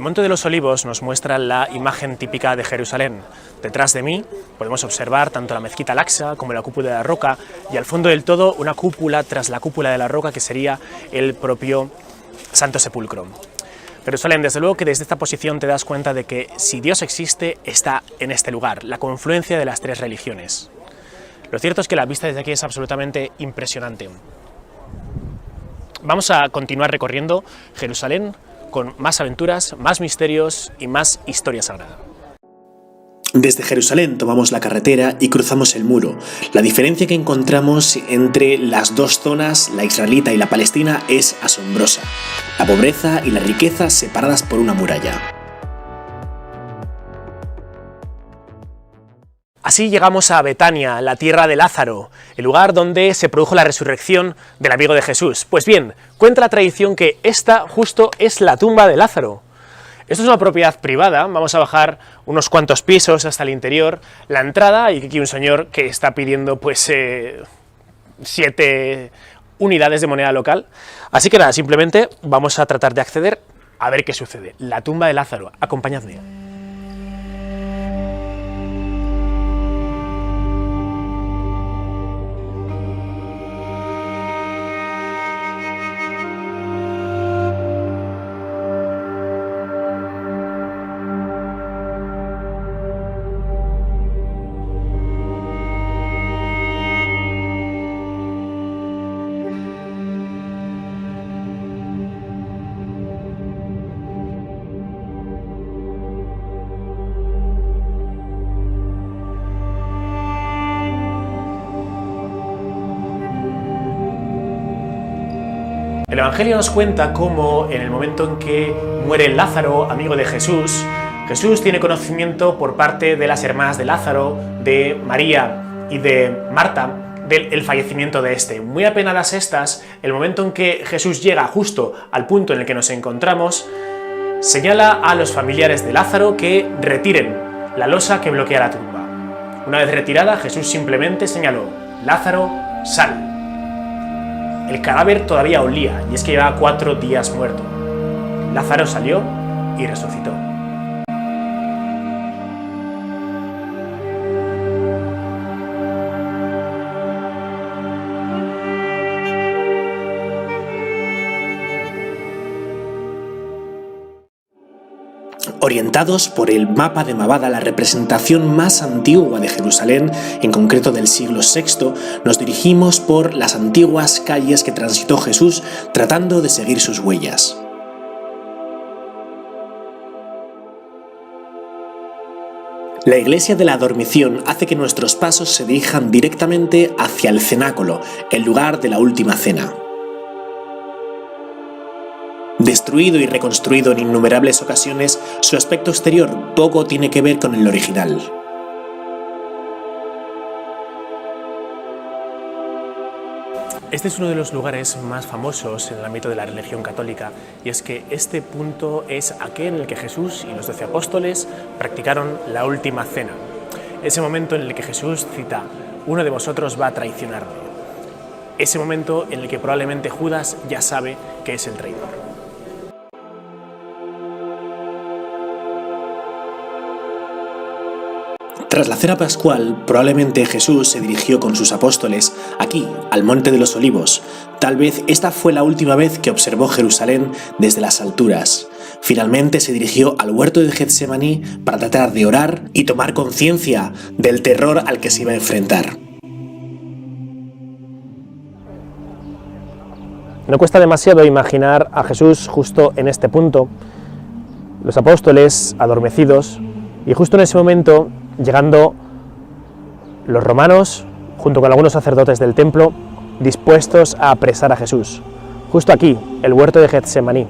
Monte de los Olivos nos muestra la imagen típica de Jerusalén. Detrás de mí podemos observar tanto la mezquita Al-Aqsa como la cúpula de la roca, y al fondo del todo una cúpula tras la cúpula de la roca que sería el propio Santo Sepulcro. Jerusalén, desde luego que desde esta posición te das cuenta de que si Dios existe, está en este lugar, la confluencia de las tres religiones. Lo cierto es que la vista desde aquí es absolutamente impresionante. Vamos a continuar recorriendo Jerusalén con más aventuras, más misterios y más historia sagrada. Desde Jerusalén tomamos la carretera y cruzamos el muro. La diferencia que encontramos entre las dos zonas, la israelita y la palestina, es asombrosa. La pobreza y la riqueza separadas por una muralla. Así llegamos a Betania, la tierra de Lázaro, el lugar donde se produjo la resurrección del amigo de Jesús. Pues bien, cuenta la tradición que esta justo es la tumba de Lázaro. Esto es una propiedad privada, vamos a bajar unos cuantos pisos hasta el interior, la entrada, y aquí un señor que está pidiendo pues 7 unidades de moneda local. Así que nada, simplemente vamos a tratar de acceder a ver qué sucede. La tumba de Lázaro, acompañadme. El Evangelio nos cuenta cómo en el momento en que muere Lázaro, amigo de Jesús, Jesús tiene conocimiento por parte de las hermanas de Lázaro, de María y de Marta, del fallecimiento de este. Muy apenadas estas, el momento en que Jesús llega justo al punto en el que nos encontramos, señala a los familiares de Lázaro que retiren la losa que bloquea la tumba. Una vez retirada, Jesús simplemente señaló: Lázaro, sal. El cadáver todavía olía, y es que llevaba 4 días muerto. Lázaro salió y resucitó. Orientados por el mapa de Mabada, la representación más antigua de Jerusalén, en concreto del siglo VI, nos dirigimos por las antiguas calles que transitó Jesús tratando de seguir sus huellas. La iglesia de la Dormición hace que nuestros pasos se dirijan directamente hacia el cenáculo, el lugar de la última cena. Destruido y reconstruido en innumerables ocasiones, su aspecto exterior poco tiene que ver con el original. Este es uno de los lugares más famosos en el ámbito de la religión católica, y es que este punto es aquel en el que Jesús y los 12 apóstoles practicaron la última cena. Ese momento en el que Jesús cita: uno de vosotros va a traicionarme. Ese momento en el que probablemente Judas ya sabe que es el traidor. Tras la cena pascual, probablemente Jesús se dirigió con sus apóstoles aquí, al Monte de los Olivos. Tal vez esta fue la última vez que observó Jerusalén desde las alturas. Finalmente se dirigió al huerto de Getsemaní para tratar de orar y tomar conciencia del terror al que se iba a enfrentar. No cuesta demasiado imaginar a Jesús justo en este punto, los apóstoles adormecidos, y justo en ese momento llegando los romanos, junto con algunos sacerdotes del templo, dispuestos a apresar a Jesús. Justo aquí, el huerto de Getsemaní.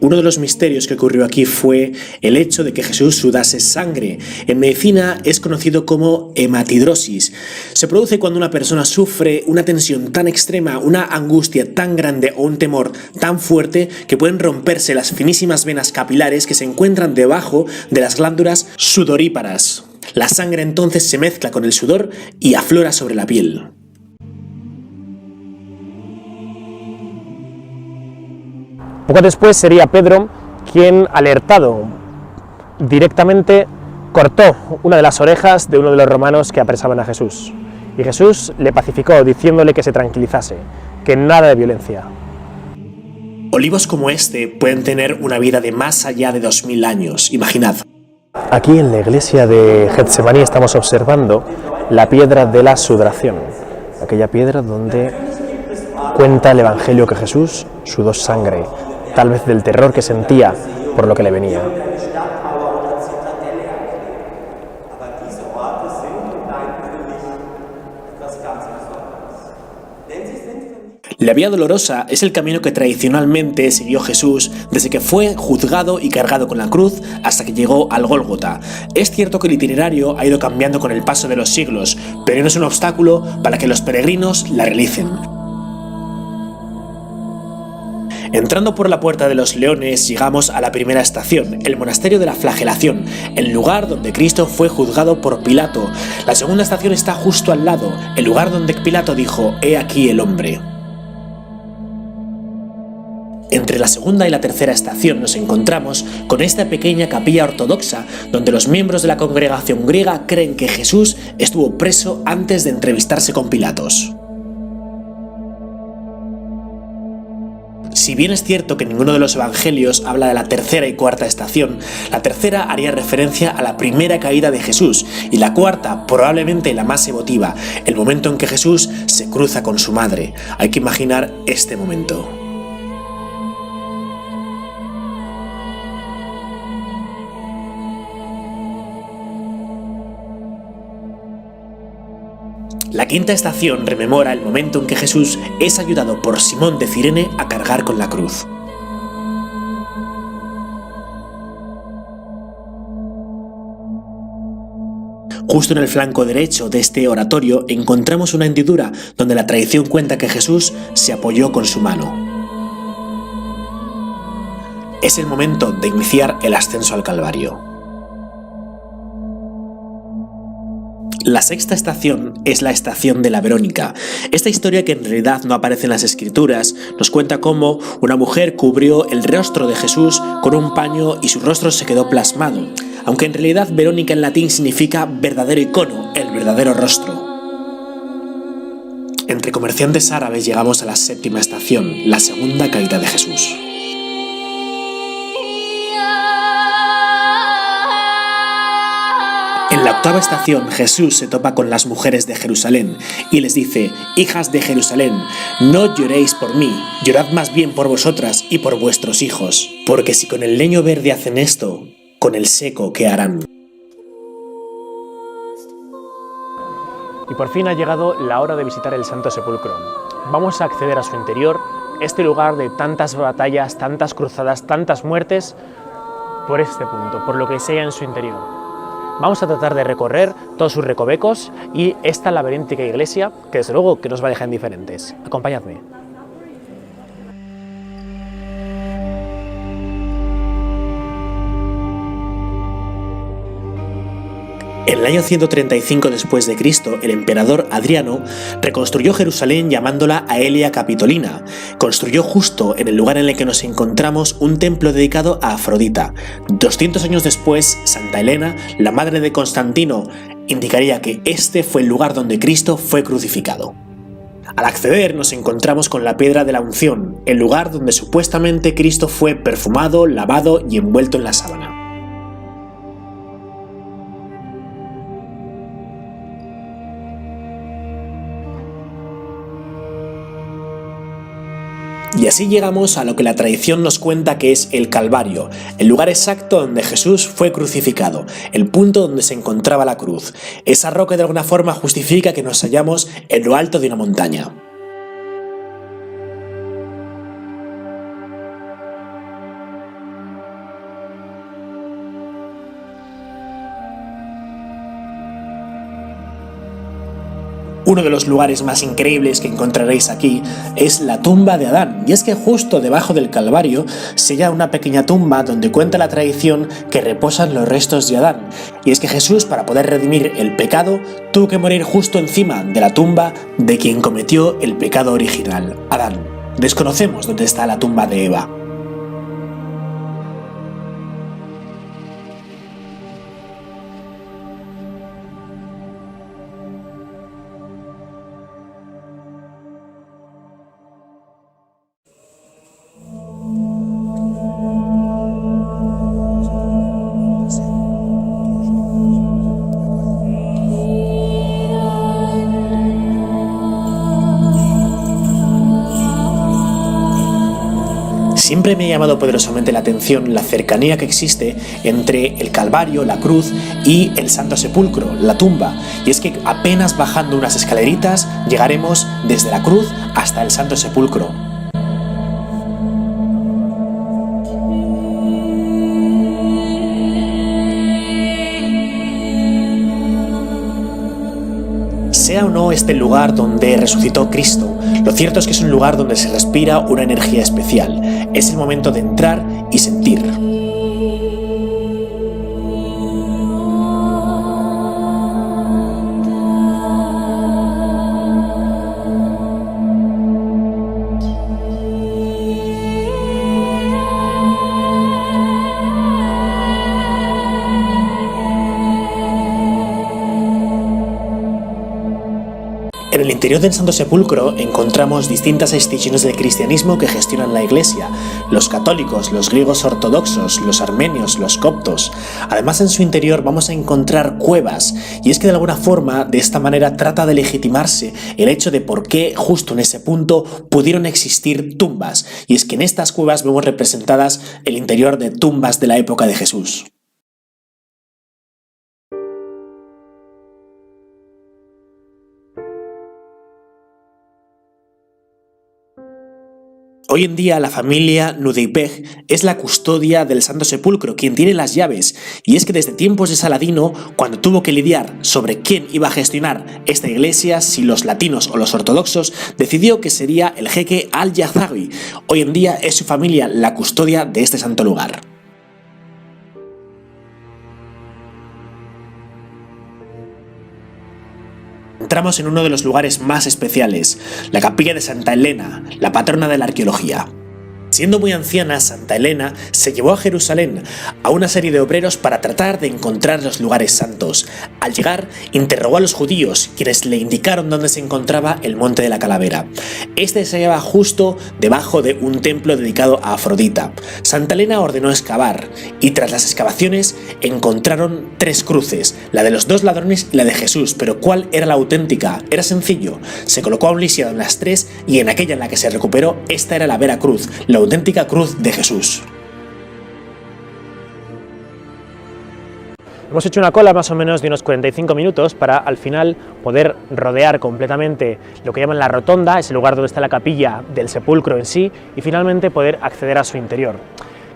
Uno de los misterios que ocurrió aquí fue el hecho de que Jesús sudase sangre. En medicina es conocido como hematidrosis. Se produce cuando una persona sufre una tensión tan extrema, una angustia tan grande o un temor tan fuerte que pueden romperse las finísimas venas capilares que se encuentran debajo de las glándulas sudoríparas. La sangre entonces se mezcla con el sudor y aflora sobre la piel. Poco después sería Pedro quien, alertado directamente, cortó una de las orejas de uno de los romanos que apresaban a Jesús. Y Jesús le pacificó diciéndole que se tranquilizase, que nada de violencia. Olivos como este pueden tener una vida de más allá de 2000 años, imaginad. Aquí en la iglesia de Getsemaní estamos observando la piedra de la sudoración, aquella piedra donde cuenta el Evangelio que Jesús sudó sangre, tal vez del terror que sentía por lo que le venía. La Vía Dolorosa es el camino que tradicionalmente siguió Jesús desde que fue juzgado y cargado con la cruz hasta que llegó al Gólgota. Es cierto que el itinerario ha ido cambiando con el paso de los siglos, pero no es un obstáculo para que los peregrinos la realicen. Entrando por la Puerta de los Leones llegamos a la primera estación, el Monasterio de la Flagelación, el lugar donde Cristo fue juzgado por Pilato. La segunda estación está justo al lado, el lugar donde Pilato dijo: «He aquí el hombre». Entre la segunda y la tercera estación nos encontramos con esta pequeña capilla ortodoxa donde los miembros de la congregación griega creen que Jesús estuvo preso antes de entrevistarse con Pilatos. Si bien es cierto que ninguno de los evangelios habla de la tercera y cuarta estación, la tercera haría referencia a la primera caída de Jesús y la cuarta, probablemente la más emotiva, el momento en que Jesús se cruza con su madre. Hay que imaginar este momento. La quinta estación rememora el momento en que Jesús es ayudado por Simón de Cirene a cargar con la cruz. Justo en el flanco derecho de este oratorio encontramos una hendidura donde la tradición cuenta que Jesús se apoyó con su mano. Es el momento de iniciar el ascenso al Calvario. La sexta estación es la estación de la Verónica. Esta historia, que en realidad no aparece en las escrituras, nos cuenta cómo una mujer cubrió el rostro de Jesús con un paño y su rostro se quedó plasmado, aunque en realidad Verónica en latín significa verdadero icono, el verdadero rostro. Entre comerciantes árabes llegamos a la séptima estación, la segunda caída de Jesús. En la octava estación, Jesús se topa con las mujeres de Jerusalén y les dice: «Hijas de Jerusalén, no lloréis por mí, llorad más bien por vosotras y por vuestros hijos, porque si con el leño verde hacen esto, con el seco, ¿qué harán?». Y por fin ha llegado la hora de visitar el Santo Sepulcro. Vamos a acceder a su interior, este lugar de tantas batallas, tantas cruzadas, tantas muertes, por este punto, por lo que se halla en su interior. Vamos a tratar de recorrer todos sus recovecos y esta laberíntica iglesia, que desde luego que nos va a dejar indiferentes. Acompañadme. En el año 135 después de Cristo, el emperador Adriano reconstruyó Jerusalén llamándola Aelia Capitolina. Construyó justo en el lugar en el que nos encontramos un templo dedicado a Afrodita. 200 años después, Santa Elena, la madre de Constantino, indicaría que este fue el lugar donde Cristo fue crucificado. Al acceder nos encontramos con la piedra de la unción, el lugar donde supuestamente Cristo fue perfumado, lavado y envuelto en la sábana. Y así llegamos a lo que la tradición nos cuenta que es el Calvario, el lugar exacto donde Jesús fue crucificado, el punto donde se encontraba la cruz. Esa roca de alguna forma justifica que nos hallamos en lo alto de una montaña. Uno de los lugares más increíbles que encontraréis aquí es la tumba de Adán, y es que justo debajo del Calvario se halla una pequeña tumba donde cuenta la tradición que reposan los restos de Adán, y es que Jesús, para poder redimir el pecado, tuvo que morir justo encima de la tumba de quien cometió el pecado original, Adán. Desconocemos dónde está la tumba de Eva. Siempre me ha llamado poderosamente la atención la cercanía que existe entre el Calvario, la cruz y el Santo Sepulcro, la tumba. Y es que apenas bajando unas escaleritas llegaremos desde la cruz hasta el Santo Sepulcro. Sea o no este el lugar donde resucitó Cristo, lo cierto es que es un lugar donde se respira una energía especial. Es el momento de entrar y sentir. En el interior del Santo Sepulcro encontramos distintas instituciones del cristianismo que gestionan la Iglesia: los católicos, los griegos ortodoxos, los armenios, los coptos. Además, en su interior vamos a encontrar cuevas, y es que de alguna forma, de esta manera, trata de legitimarse el hecho de por qué justo en ese punto pudieron existir tumbas, y es que en estas cuevas vemos representadas el interior de tumbas de la época de Jesús. Hoy en día la familia Nudibeg es la custodia del Santo Sepulcro, quien tiene las llaves, y es que desde tiempos de Saladino, cuando tuvo que lidiar sobre quién iba a gestionar esta iglesia, si los latinos o los ortodoxos, decidió que sería el jeque Al-Yazaghi. Hoy en día es su familia la custodia de este santo lugar. Entramos en uno de los lugares más especiales, la capilla de Santa Elena, la patrona de la arqueología. Siendo muy anciana, Santa Elena se llevó a Jerusalén a una serie de obreros para tratar de encontrar los lugares santos. Al llegar, interrogó a los judíos, quienes le indicaron dónde se encontraba el Monte de la Calavera. Este se hallaba justo debajo de un templo dedicado a Afrodita. Santa Elena ordenó excavar, y tras las excavaciones encontraron 3 cruces, la de los 2 ladrones y la de Jesús. Pero ¿cuál era la auténtica? Era sencillo: se colocó a un lisiado en las 3, y en aquella en la que se recuperó, esta era la vera cruz, la auténtica cruz de Jesús. Hemos hecho una cola más o menos de unos 45 minutos para al final poder rodear completamente lo que llaman la rotonda, ese lugar donde está la capilla del sepulcro en sí, y finalmente poder acceder a su interior.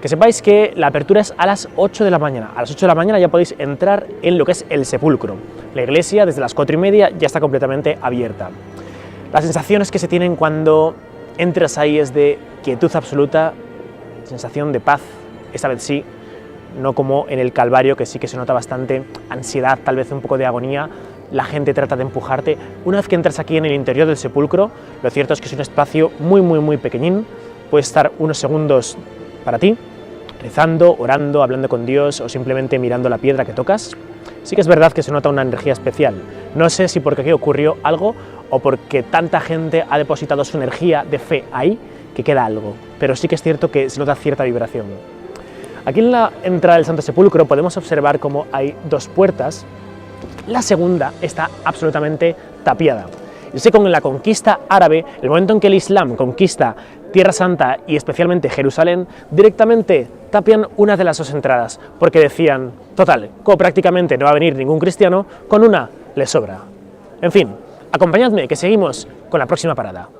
Que sepáis que la apertura es a las 8 de la mañana. A las 8 de la mañana ya podéis entrar en lo que es el sepulcro. La iglesia desde las 4:30 ya está completamente abierta. Las sensaciones que se tienen cuando entras ahí es de quietud absoluta, sensación de paz, esta vez sí, no como en el Calvario, que sí que se nota bastante ansiedad, tal vez un poco de agonía. La gente trata de empujarte. Una vez que entras aquí en el interior del sepulcro, lo cierto es que es un espacio muy pequeñín. Puedes estar unos segundos para ti, rezando, orando, hablando con Dios o simplemente mirando la piedra que tocas. Sí que es verdad que se nota una energía especial. No sé si porque aquí ocurrió algo o porque tanta gente ha depositado su energía de fe ahí que queda algo, pero sí que es cierto que se nota cierta vibración. Aquí en la entrada del Santo Sepulcro podemos observar cómo hay 2 puertas. La segunda está absolutamente tapiada. Y sé que con la conquista árabe, el momento en que el Islam conquista Tierra Santa y especialmente Jerusalén, directamente tapian una de las 2 entradas, porque decían, total, como prácticamente no va a venir ningún cristiano, con una le sobra. En fin, acompañadme que seguimos con la próxima parada.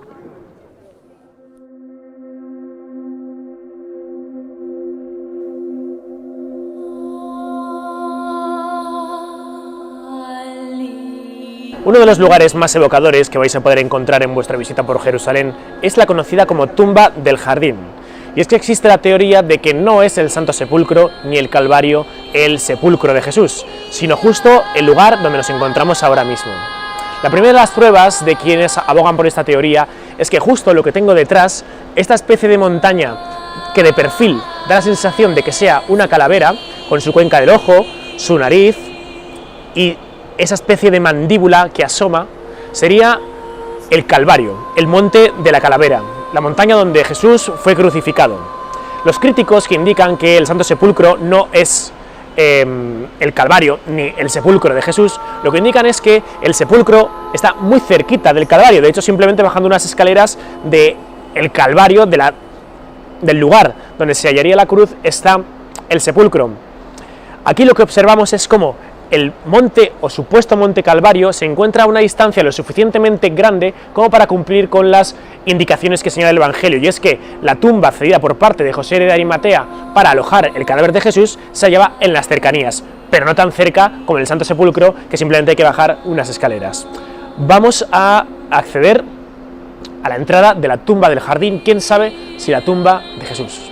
Uno de los lugares más evocadores que vais a poder encontrar en vuestra visita por Jerusalén es la conocida como Tumba del Jardín. Y es que existe la teoría de que no es el Santo Sepulcro ni el Calvario el sepulcro de Jesús, sino justo el lugar donde nos encontramos ahora mismo. La primera de las pruebas de quienes abogan por esta teoría es que justo lo que tengo detrás, esta especie de montaña que de perfil da la sensación de que sea una calavera, con su cuenca del ojo, su nariz y esa especie de mandíbula que asoma, sería el Calvario, el monte de la calavera, la montaña donde Jesús fue crucificado. Los críticos que indican que el Santo Sepulcro no es el Calvario ni el sepulcro de Jesús, lo que indican es que el sepulcro está muy cerquita del Calvario. De hecho, simplemente bajando unas escaleras del Calvario, de la del lugar donde se hallaría la cruz está el sepulcro. Aquí lo que observamos es cómo el monte o supuesto monte Calvario se encuentra a una distancia lo suficientemente grande como para cumplir con las indicaciones que señala el Evangelio, y es que la tumba cedida por parte de José de Arimatea para alojar el cadáver de Jesús se hallaba en las cercanías, pero no tan cerca como el Santo Sepulcro, que simplemente hay que bajar unas escaleras. Vamos a acceder a la entrada de la tumba del jardín. ¿Quién sabe si la tumba de Jesús?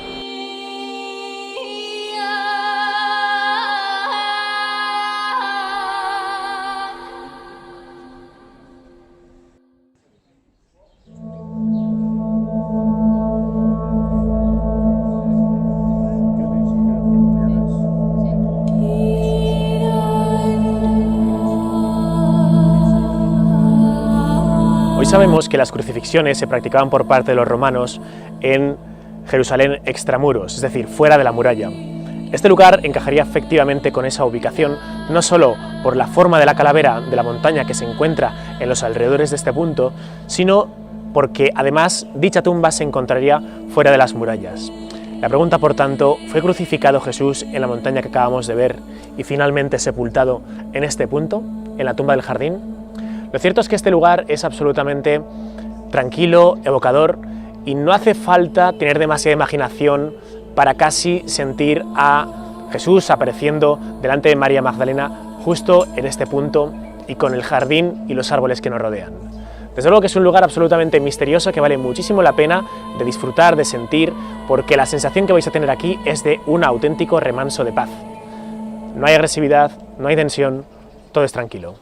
Hoy sabemos que las crucifixiones se practicaban por parte de los romanos en Jerusalén extramuros, es decir, fuera de la muralla. Este lugar encajaría efectivamente con esa ubicación, no solo por la forma de la calavera de la montaña que se encuentra en los alrededores de este punto, sino porque además dicha tumba se encontraría fuera de las murallas. La pregunta, por tanto, ¿fue crucificado Jesús en la montaña que acabamos de ver y finalmente sepultado en este punto, en la tumba del jardín? Lo cierto es que este lugar es absolutamente tranquilo, evocador, y no hace falta tener demasiada imaginación para casi sentir a Jesús apareciendo delante de María Magdalena justo en este punto y con el jardín y los árboles que nos rodean. Desde luego que es un lugar absolutamente misterioso que vale muchísimo la pena de disfrutar, de sentir, porque la sensación que vais a tener aquí es de un auténtico remanso de paz. No hay agresividad, no hay tensión, todo es tranquilo.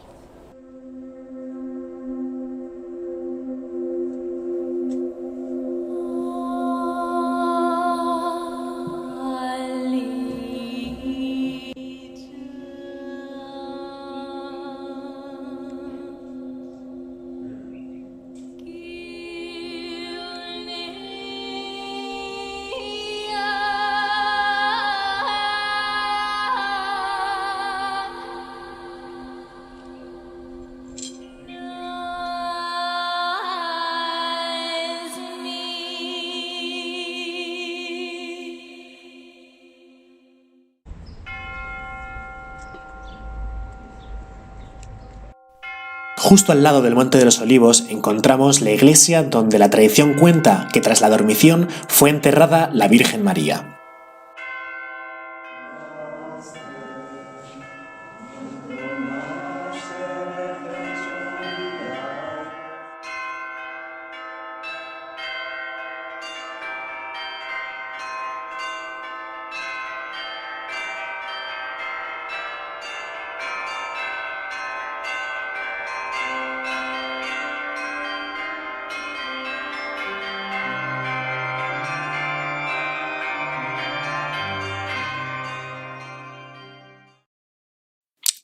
Justo al lado del Monte de los Olivos encontramos la iglesia donde la tradición cuenta que tras la dormición fue enterrada la Virgen María.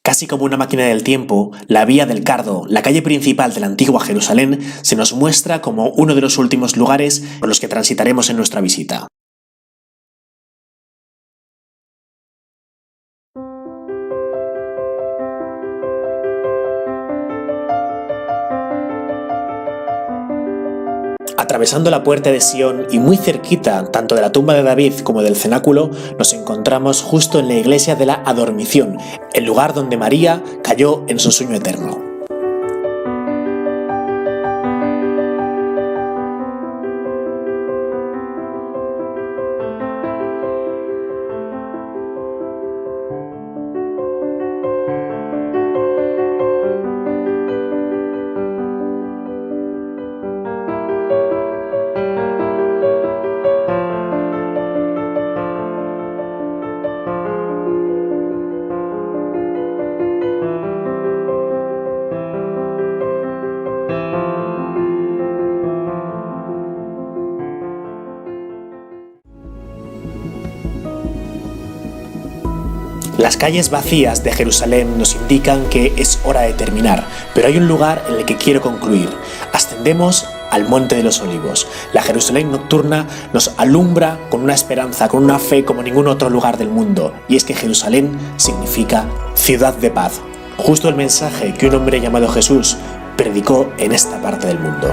Casi como una máquina del tiempo, la Vía del Cardo, la calle principal de la antigua Jerusalén, se nos muestra como uno de los últimos lugares por los que transitaremos en nuestra visita. Atravesando la puerta de Sion y muy cerquita tanto de la tumba de David como del cenáculo, nos encontramos justo en la iglesia de la Adormición, el lugar donde María cayó en su sueño eterno. Las calles vacías de Jerusalén nos indican que es hora de terminar, pero hay un lugar en el que quiero concluir. Ascendemos al Monte de los Olivos. La Jerusalén nocturna nos alumbra con una esperanza, con una fe como ningún otro lugar del mundo, y es que Jerusalén significa ciudad de paz. Justo el mensaje que un hombre llamado Jesús predicó en esta parte del mundo.